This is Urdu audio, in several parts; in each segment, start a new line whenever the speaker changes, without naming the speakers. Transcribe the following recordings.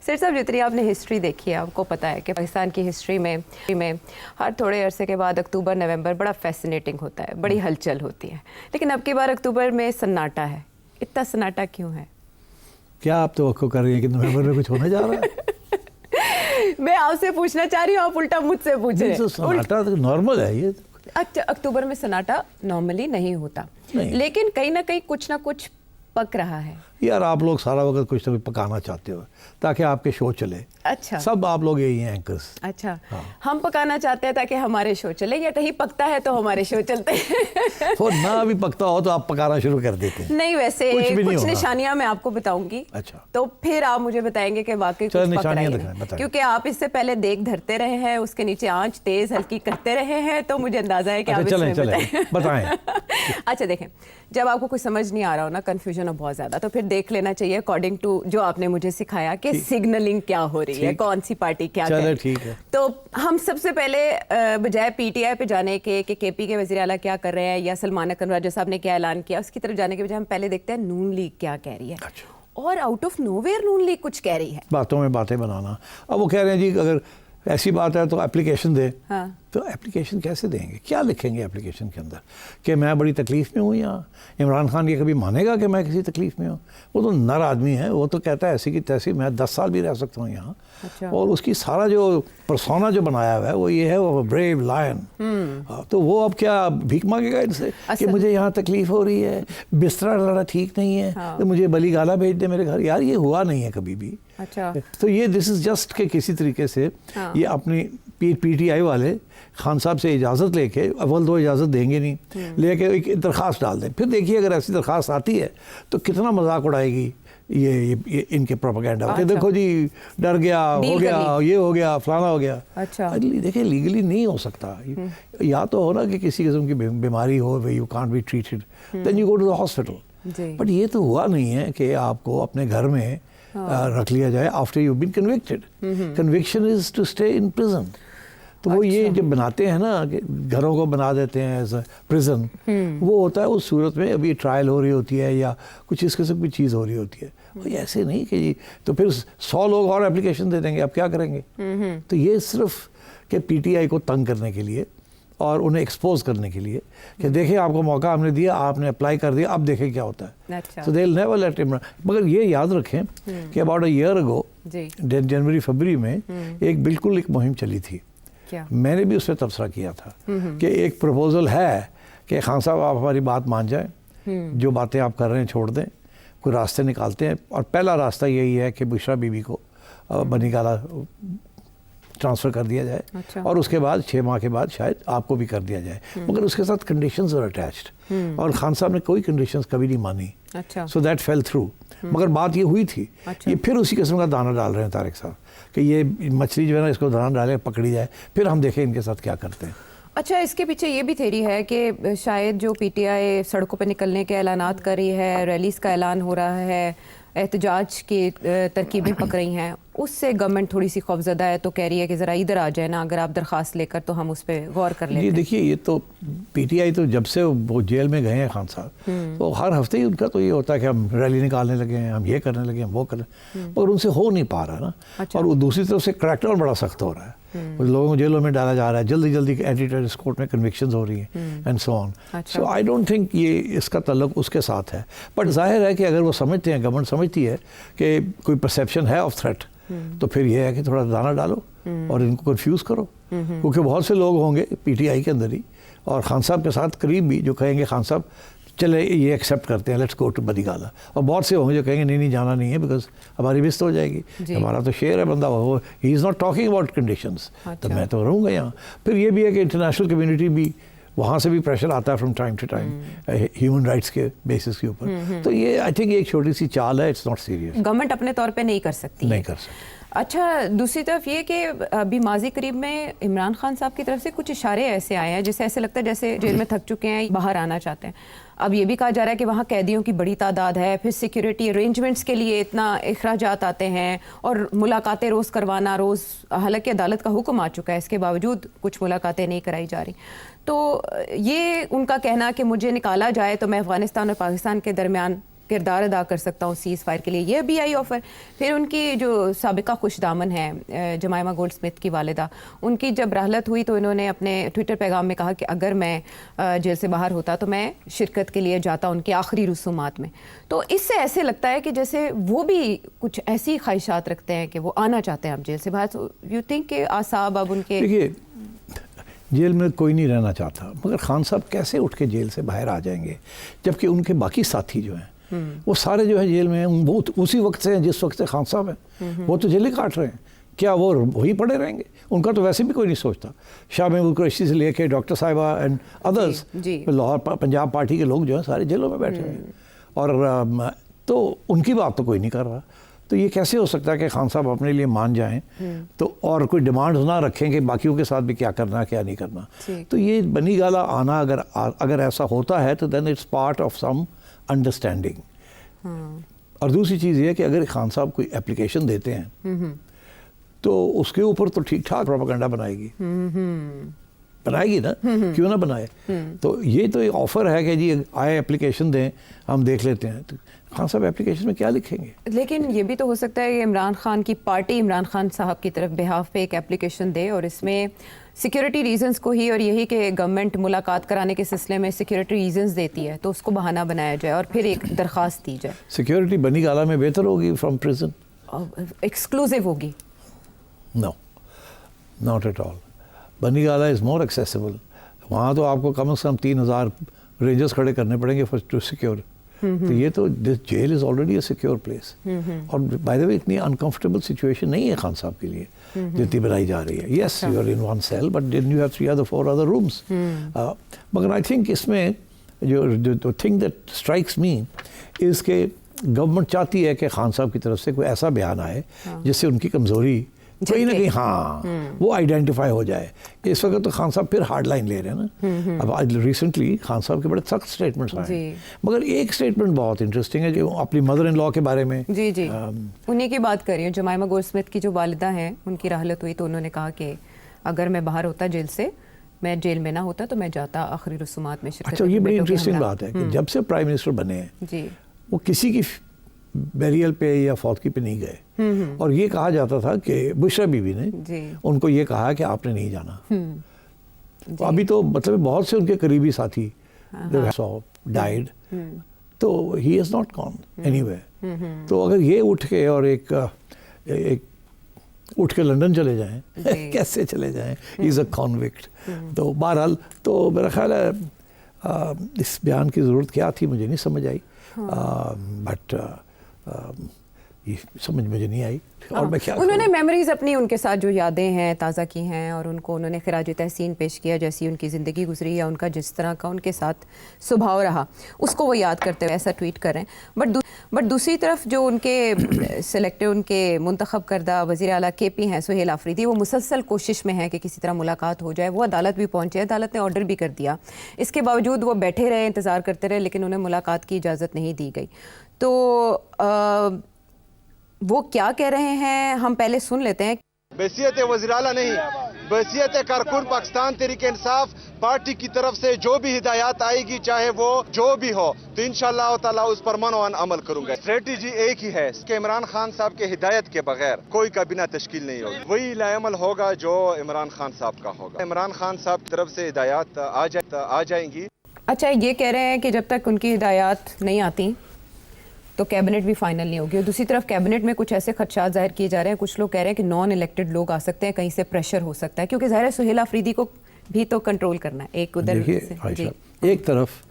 سر صاحب جتنی آپ نے ہسٹری دیکھی ہے آپ کو پتہ ہے کہ پاکستان کی ہسٹری میں ہر تھوڑے عرصے کے بعد اکتوبر نومبر بڑا فیسینیٹنگ ہوتا ہے, بڑی ہلچل ہوتی ہے, لیکن اب کی بار اکتوبر میں سناٹا ہے. اتنا سناٹا کیوں ہے؟
کیا آپ توقع کر رہی ہیں کہ نومبر میں کچھ ہونے جا رہا ہے؟
میں آپ سے پوچھنا چاہ رہی ہوں, آپ الٹا مجھ سے پوچھ رہے ہیں.
سناٹا تو نارمل ہے یہ.
اچھا, اکتوبر میں سناٹا نارملی نہیں ہوتا, لیکن کہیں نہ کہیں کچھ نہ کچھ پک رہا ہے.
یار آپ لوگ سارا وقت کچھ نہ کچھ پکانا چاہتے ہو تاکہ آپ کے شو چلے.
اچھا,
سب آپ لوگ یہی ہیں اینکرز.
اچھا, ہم پکانا چاہتے ہیں تاکہ ہمارے شو چلے, یا کہیں پکتا ہے تو ہمارے شو چلتے ہیں؟
وہ نہ بھی پکتا ہو تو آپ پکانا شروع کر دیتے ہیں.
نہیں, ویسے کچھ نشانیاں میں آپ کو بتاؤں گی.
اچھا,
تو پھر آپ مجھے بتائیں گے کہ واقعی کچھ پک رہا ہے, کیونکہ آپ اس سے پہلے دیکھ دھرتے رہے ہیں, اس کے نیچے آنچ تیز ہلکی کرتے رہے ہیں, تو مجھے اندازہ ہے کہ آپ اس میں
بتائیں.
اچھا دیکھیں, جب آپ کو کچھ سمجھ نہیں آ رہا ہو نا, کنفیوژن ہو بہت زیادہ, تو پھر دیکھ لینا چاہیے اکارڈنگ ٹو جو آپ نے مجھے سکھایا کہ سگنلنگ کیا ہو رہی ہے, کون سی پارٹی کیا کر رہی ہے. تو ہم سب سے پہلے بجائے پی ٹی آئی پہ جانے کے کہ کے پی کے وزیر اعلیٰ کیا کر رہے ہیں یا سلمان اکرم راجہ صاحب نے کیا اعلان کیا, اس کی طرف جانے کے بجائے ہم پہلے دیکھتے ہیں نون لیگ کیا کہہ رہی ہے. اور آؤٹ آف نو ویئر نون لیگ کچھ کہہ رہی ہے.
باتوں میں باتیں بنانا. اب وہ کہہ رہے ہیں جی اگر ایسی بات ہے تو اپلیکیشن دیں. تو اپلیکیشن کیسے دیں گے, کیا لکھیں گے اپلیکیشن کے اندر کہ میں بڑی تکلیف میں ہوں؟ یہاں عمران خان یہ کبھی مانے گا کہ میں کسی تکلیف میں ہوں؟ وہ تو نر آدمی ہے, وہ تو کہتا ہے ایسی کی تیسی میں 10 سال بھی رہ سکتا ہوں یہاں. اور اس کی سارا جو پرسونا جو بنایا ہوا ہے وہ یہ ہے, وہ بریو لائن. تو وہ اب کیا بھیک مانگے گا ان سے کہ مجھے یہاں تکلیف ہو رہی ہے, بستر لڑا ٹھیک نہیں ہے, تو مجھے بلی گالا بھیج دے میرے گھر؟ یار یہ ہوا نہیں ہے کبھی بھی. تو یہ دس از جسٹ کہ کسی طریقے سے یہ اپنی پی ٹی آئی والے خان صاحب سے اجازت لے کے, اول تو اجازت دیں گے نہیں, لے کے ایک درخواست ڈال دیں. پھر دیکھیے اگر ایسی درخواست آتی ہے تو کتنا مذاق اڑائے گی یہ ان کے پروپیگنڈا کہ دیکھو جی ڈر گیا, ہو گیا, یہ ہو گیا, فلانا ہو گیا. دیکھیں لیگلی نہیں ہو سکتا. یا تو ہو نا کہ کسی قسم کی بیماری ہو, you can't be treated, then you go to the hospital. But یہ تو ہوا نہیں ہے کہ آپ کو اپنے گھر میں رکھ لیا جائے after you been convicted. Conviction is to stay in prison. تو وہ یہ جب بناتے ہیں نا کہ گھروں کو بنا دیتے ہیں ایز اے پرزن, وہ ہوتا ہے اس صورت میں ابھی ٹرائل ہو رہی ہوتی ہے یا کچھ اس قسم کی چیز ہو رہی ہوتی ہے. وہ ایسے نہیں کہ جی تو پھر 100 لوگ اور اپلیکیشن دے دیں گے, آپ کیا کریں گے؟ تو یہ صرف کہ پی ٹی آئی کو تنگ کرنے کے لیے اور انہیں ایکسپوز کرنے کے لیے کہ دیکھیں آپ کو موقع ہم نے دیا, آپ نے اپلائی کر دیا, اب دیکھیں کیا ہوتا ہے. So they'll never let him run. مگر یہ یاد رکھیں کہ about a year ago جنوری فروری میں ایک بالکل ایک مہم چلی تھی. میں نے بھی اس پہ تبصرہ کیا تھا کہ ایک پروپوزل ہے کہ خان صاحب آپ ہماری بات مان جائیں, جو باتیں آپ کر رہے ہیں چھوڑ دیں, کوئی راستے نکالتے ہیں. اور پہلا راستہ یہی ہے کہ بشرا بی بی کو بنی گالا ٹرانسفر کر دیا جائے, اور اس کے بعد 6 ماہ کے بعد شاید آپ کو بھی کر دیا جائے. مگر اس کے ساتھ کنڈیشنز ور اٹیچڈ, اور خان صاحب نے کوئی کنڈیشنز کبھی نہیں مانی. So that fell through. مگر بات یہ ہوئی تھی, یہ پھر اسی قسم کا دانہ ڈال رہے ہیں طارق صاحب کہ یہ مچھلی جو ہے نا اس کو دانہ ڈالے پکڑی جائے, پھر ہم دیکھیں ان کے ساتھ کیا کرتے ہیں.
اچھا, اس کے پیچھے یہ بھی تھیری ہے کہ شاید جو پی ٹی آئی سڑکوں پہ نکلنے کے اعلانات کر رہی ہے, ریلیز کا اعلان ہو رہا ہے, احتجاج کی ترکیبیں پک رہی ہیں, اس سے گورنمنٹ تھوڑی سی خوفزدہ ہے, تو کہہ رہی ہے کہ ذرا ادھر آ جائے نا, اگر آپ درخواست لے کر تو ہم اس پہ غور کر لیں.
جی دیکھیے, یہ تو پی ٹی آئی تو جب سے وہ جیل میں گئے ہیں خان صاحب, تو ہر ہفتے ہی ان کا تو یہ ہوتا ہے کہ ہم ریلی نکالنے لگے ہیں, ہم یہ کرنے لگے ہیں, وہ کرنے, مگر ان سے ہو نہیں پا رہا نا. اور وہ دوسری طرف سے کریک ڈاؤن بڑا سخت ہو رہا ہے, لوگوں کو جیلوں میں ڈالا جا رہا ہے, جلدی جلدی اینٹی ٹیررسٹ کورٹ میں کنوکشنز ہو رہی ہیں and so on. So I don't think یہ اس کا تعلق اس کے ساتھ ہے. بٹ ظاہر ہے کہ اگر وہ سمجھتے ہیں, گورنمنٹ سمجھتی ہے کہ کوئی پرسیپشن ہے آف تھریٹ, تو پھر یہ ہے کہ تھوڑا دانہ ڈالو اور ان کو کنفیوز کرو. کیونکہ بہت سے لوگ ہوں گے پی ٹی آئی کے اندر ہی اور خان صاحب کے ساتھ قریب بھی جو کہیں گے خان صاحب چلے یہ ایکسیپٹ کرتے ہیں, لیٹس گو ٹو بنی گالا. اور بہت سے ہوں گے جو کہیں گے نہیں جانا نہیں ہے بیکاز ہماری بست ہو جائے گی, ہمارا تو شیئر ہے بندہ, وہ he is not talking about conditions, تو میں تو رہوں گا یہاں. پھر یہ بھی ہے کہ انٹرنیشنل کمیونٹی بھی وہاں سے بھی پریشر آتا ہے from time to time human rights کے بیسس کے اوپر. تو یہ آئی تھنک ایک چھوٹی سی چال ہے, اٹس ناٹ سیریس.
گورنمنٹ اپنے طور پہ نہیں کر سکتی.
نہیں کر سکتی.
اچھا, دوسری طرف یہ کہ ابھی ماضی قریب میں عمران خان صاحب کی طرف سے کچھ اشارے ایسے آئے ہیں جسے ایسے لگتا ہے جیسے جیل میں تھک چکے ہیں, باہر آنا چاہتے ہیں. اب یہ بھی کہا جا رہا ہے کہ وہاں قیدیوں کی بڑی تعداد ہے, پھر سیکیورٹی ارینجمنٹس کے لیے اتنا اخراجات آتے ہیں, اور ملاقاتیں روز کروانا روز, حالانکہ عدالت کا حکم آ چکا ہے, اس کے باوجود کچھ ملاقاتیں نہیں کرائی جا رہی. تو یہ ان کا کہنا کہ مجھے نکالا جائے تو میں افغانستان اور پاکستان کے درمیان کردار ادا کر سکتا ہوں سیز فائر کے لیے. یہ بھی آئی آفر. پھر ان کی جو سابقہ خوش دامن ہے جمائمہ گولڈ اسمتھ کی والدہ, ان کی جب رحلت ہوئی تو انہوں نے اپنے ٹویٹر پیغام میں کہا کہ اگر میں جیل سے باہر ہوتا تو میں شرکت کے لیے جاتا ان کے آخری رسومات میں. تو اس سے ایسے لگتا ہے کہ جیسے وہ بھی کچھ ایسی خواہشات رکھتے ہیں کہ وہ آنا چاہتے ہیں اب جیل سے باہر. یو تھنک کہ اعصاب اب ان کے,
دیکھیے جیل میں کوئی نہیں رہنا چاہتا, مگر خان صاحب کیسے اٹھ کے جیل سے باہر آ جائیں گے جبکہ ان کے باقی ساتھی جو ہیں وہ سارے جو ہے جیل میں ہیں, وہ اسی وقت سے ہیں جس وقت سے خان صاحب ہیں, وہ تو جیلیں کاٹ رہے ہیں. کیا وہ وہی پڑے رہیں گے؟ ان کا تو ویسے بھی کوئی نہیں سوچتا. شاہ محمود قریشی سے لے کے ڈاکٹر صاحبہ and others, Lahore Punjab party کے لوگ جو ہیں سارے جیلوں میں بیٹھے ہیں, اور تو ان کی بات تو کوئی نہیں کر رہا. تو یہ کیسے ہو سکتا ہے کہ خان صاحب اپنے لیے مان جائیں تو اور کوئی ڈیمانڈز نہ رکھیں کہ باقیوں کے ساتھ بھی کیا کرنا کیا نہیں کرنا. تو یہ بنی گالہ آنا اگر ایسا ہوتا ہے تو then it's part of some understanding. اور دوسری چیز یہ ہے کہ اگر خان صاحب کوئی اپلیکیشن دیتے ہیں تو اس کے اوپر تو ٹھیک ٹھاک پروپیگنڈا بنائے گی نا, کیوں نہ بنائے. تو یہ تو ایک آفر ہے کہ جی آئے اپلیکیشن دیں ہم دیکھ لیتے ہیں. تو خان صاحب اپلیکیشن میں کیا لکھیں گے؟
لیکن یہ بھی تو ہو سکتا ہے کہ عمران خان کی پارٹی عمران خان صاحب کی طرف بہاف پہ ایک اپلیکیشن دے اور اس میں سیکیورٹی ریزنز کو ہی, اور یہی کہ گورنمنٹ ملاقات کرانے کے سلسلے میں سیکیورٹی ریزنز دیتی ہے تو اس کو بہانہ بنایا جائے اور پھر ایک درخواست دی جائے.
سیکیورٹی بنی گالہ میں بہتر ہوگی فرام پریزن؟
ایکسکلوزیو ہوگی؟
نو, ناٹ ایٹ آل. بنی گالہ از مور ایکسیسیبل. وہاں تو آپ کو کم از کم 3000 رینجرز کھڑے کرنے پڑیں گے ٹو سیکیور. تو یہ تو this jail is already a secure place. اور بائی دا وے اتنی انکمفرٹیبل سچویشن نہیں ہے خان صاحب کے لیے جتنی بنائی جا رہی ہے. Yes you are in one cell but then you have 3 other 4 other rooms. مگر آئی تھنک اس میں جو تھنگ دیٹ اسٹرائکس می از کہ گورنمنٹ چاہتی ہے کہ خان صاحب کی طرف سے کوئی ایسا بیان آئے جس سے ان کی کمزوری کہیں نہ کہیں وہ آئیڈینٹیفائی ہو جائے. اس وقت تو خان صاحب پھر ہارڈ لائن لے رہے ہیں نا. اب آج ریسنٹلی خان صاحب کے بڑے سخت اسٹیٹمنٹس آئے ہیں, مگر ایک اسٹیٹمنٹ بہت انٹرسٹنگ ہے جو اپنی مدر ان لا کے بارے میں.
جی انہیں کی بات کر رہی ہوں. جمائمہ گولڈ اسمتھ کی جو والدہ ہیں ان کی رحلت ہوئی تو انہوں نے کہا کہ اگر میں باہر ہوتا جیل سے, میں جیل میں نہ ہوتا تو میں جاتا آخری رسومات میں شرکت.
اچھا, یہ بڑی انٹرسٹنگ بات ہے کہ جب سے پرائم منسٹر بنے ہیں وہ کسی کی بیریل پہ یا فوتگی پہ نہیں گئے, اور یہ کہا جاتا تھا کہ بشرا بی بی نے ان کو یہ کہا کہ آپ نے نہیں جانا. ابھی تو مطلب بہت سے ان کے قریبی ساتھی ڈائیڈ, تو he is not gone anyway. تو اگر یہ اٹھ کے اور ایک اٹھ کے لنڈن چلے جائیں, کیسے چلے جائیں, ہی از اے کانوکٹ. تو بہرحال تو میرا خیال ہے اس بیان کی ضرورت کیا تھی مجھے نہیں سمجھ آئی, بٹ یہ سمجھ مجھے نہیں آئی. اور میں کیا
انہوں نے میموریز اپنی ان کے ساتھ جو یادیں ہیں تازہ کی ہیں, اور ان کو انہوں نے خراج تحسین پیش کیا جیسی ان کی زندگی گزری یا ان کا جس طرح کا ان کے ساتھ سبھاؤ رہا اس کو وہ یاد کرتے ہوئے ایسا ٹویٹ کر رہے ہیں. بٹ دوسری طرف جو ان کے سلیکٹڈ ان کے منتخب کردہ وزیر اعلیٰ کے پی ہیں سہیل آفریدی, وہ مسلسل کوشش میں ہیں کہ کسی طرح ملاقات ہو جائے. وہ عدالت بھی پہنچے, عدالت نے آرڈر بھی کر دیا, اس کے باوجود وہ بیٹھے رہے, انتظار کرتے رہے, لیکن انہیں ملاقات کی اجازت نہیں دی گئی. تو وہ کیا کہہ رہے ہیں ہم پہلے سن لیتے ہیں.
بحیثیت وزیر اعلیٰ نہیں, بحیثیت کارکن پاکستان تحریک انصاف پارٹی کی طرف سے جو بھی ہدایات آئے گی, چاہے وہ جو بھی ہو, تو انشاءاللہ تعالیٰ اس پر منوان عمل کروں گا. اسٹریٹجی ایک ہی ہے کہ عمران خان صاحب کے ہدایت کے بغیر کوئی کابینہ تشکیل نہیں ہوگی. وہی لا عمل ہوگا جو عمران خان صاحب کا ہوگا. عمران خان صاحب کی طرف سے ہدایات آ جائیں گی.
اچھا, یہ کہہ رہے ہیں کہ جب تک ان کی ہدایات نہیں آتی تو کیبنٹ بھی فائنل نہیں ہوگی. اور دوسری طرف کیبنٹ میں کچھ ایسے خدشات ظاہر کیے جا رہے ہیں, کچھ لوگ کہہ رہے ہیں کہ نان الیکٹڈ لوگ آ سکتے ہیں, کہیں سے پریشر ہو سکتا ہے, کیونکہ ظاہر ہے سہیل آفریدی کو بھی تو کنٹرول کرنا ہے. ایک ادھر سے
ایک طرف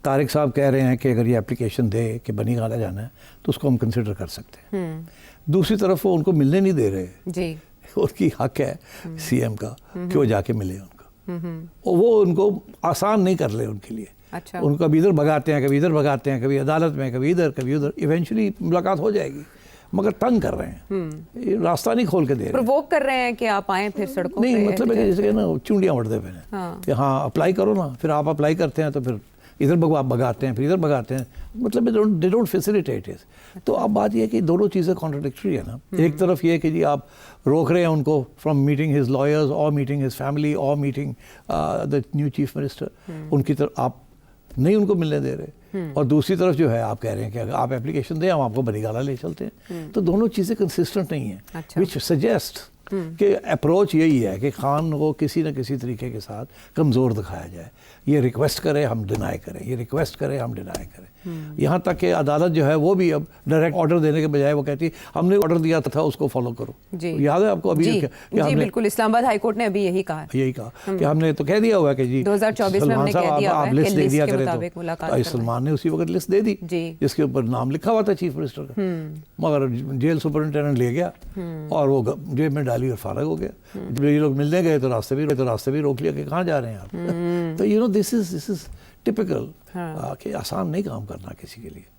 طارق صاحب کہہ رہے ہیں کہ اگر یہ اپلیکیشن دے کہ بنی گالہ جانا ہے تو اس کو ہم کنسیڈر کر سکتے ہیں. دوسری طرف وہ ان کو ملنے نہیں دے رہے.
جی,
ان کی حق ہے سی ایم کا کہ وہ جا کے ملے ان کو, وہ ان کو آسان نہیں کر لے ان کے لیے.
اچھا,
ان کو کبھی ادھر بھگاتے ہیں, کبھی ادھر بھگاتے ہیں, کبھی عدالت میں, کبھی ادھر, کبھی ادھر. ایونچولی ملاقات ہو جائے گی, مگر تنگ کر رہے ہیں, راستہ نہیں کھول کے دے رہے,
پرووک کر رہے ہیں کہ آپ آئیں پھر سڑکوں
نہیں. مطلب ہے کہ جیسے کہ نا چونڈیاں اڑتے پہ ہیں کہ ہاں اپلائی کرو نا, پھر آپ اپلائی کرتے ہیں تو پھر ادھر بھگاتے ہیں, پھر ادھر بھگاتے ہیں. مطلب دے ڈونٹ فیسیلیٹیٹ اٹ. تو اب بات یہ ہے کہ دونوں چیزیں کانٹراڈکٹری ہے نا. ایک طرف یہ کہ جی آپ روک رہے ہیں ان کو فرام میٹنگ ہز لائرز اور میٹنگ ہز فیملی اور meeting the new chief minister, ان کی طرف آپ نہیں ان کو ملنے دے رہے، اور دوسری طرف جو ہے آپ کہہ رہے ہیں کہ اگر آپ اپلیکیشن دیں ہم آپ کو بری گالا لے چلتے ہیں، تو دونوں چیزیں کنسسٹنٹ نہیں ہیں، وچ سجیسٹ کہ اپروچ یہی ہے کہ خان کو کسی نہ کسی طریقے کے ساتھ کمزور دکھایا جائے، یہ ریکویسٹ کرے ہم ڈینائی کریں، یہ ریکویسٹ کرے ہم ڈینائی کریں، یہاں تک کہ عدالت جو ہے وہ بھی اب ڈائریکٹ آرڈر دینے کے بجائے وہ کہتی ہے ہم نے آرڈر دیا تھا اس کو فالو کرو. یاد ہے آپ کو ابھی
جی بالکل، اسلام آباد ہائی کورٹ نے ابھی یہی کہا
کہ ہم نے تو کہہ دیا ہوا ہے کہ جی
2024 میں ہم نے کہہ دیا
آپ لسٹ دے دیا کرے، تو سلمان نے اسی وقت لسٹ دے دی جس کے اوپر نام لکھا ہوا تھا چیف منسٹر کا، مگر جیل سپرنٹینڈنٹ لے گیا اور وہ جیب میں ڈالی اور فارغ ہو گیا. جب یہ لوگ ملنے گئے تو راستے بھی روک لیا کہ کہاں جا رہے ہیں آپ. تو دس از ٹپیکل کہ آسان نہیں کام کرنا کسی کے لیے.